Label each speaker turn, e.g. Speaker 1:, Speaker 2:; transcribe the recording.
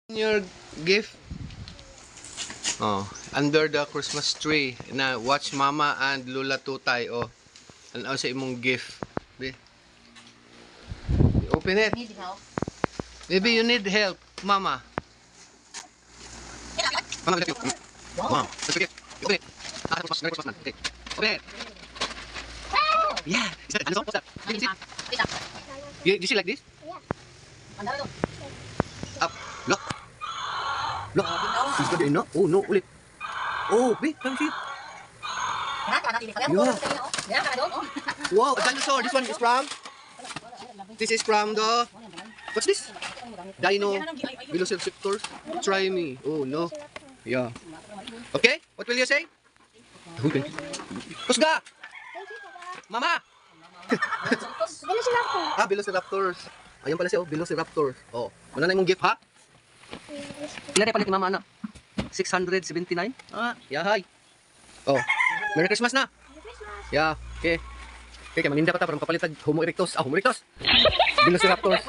Speaker 1: Your gift? Oh, under the Christmas tree. Na watch Mama and Lula Tutay. Oh, ano sa imong gift? Be. Open it.
Speaker 2: Need help?
Speaker 1: Maybe you need help, Mama. Mama, let you. Wow. Let's get. Open it. Merry Christmas, man. Okay. Open it. Yeah. Is that ano? What's that? You can see? You see like this? Up. Look. Look. Is that enough? Oh no, ulit. Oh, be, come see. Wow, a dinosaur. This one is from. This is from the. What's this? Dino Velociraptor. Try me. Oh no. Yeah. Okay. What will you say? Okay. Kusga. Mama.
Speaker 3: Velociraptor.
Speaker 1: Velociraptors. Ayun pala siya, Velociraptors. Oh, ano na imong gift ha? Ilan palit ni Mama ano? 679? Yahay. Oh, Merry Christmas na. Yeah, okay. Okay, kaya maninda ka ta para makapalitag Homo erectus. Homo erectus. Velociraptors.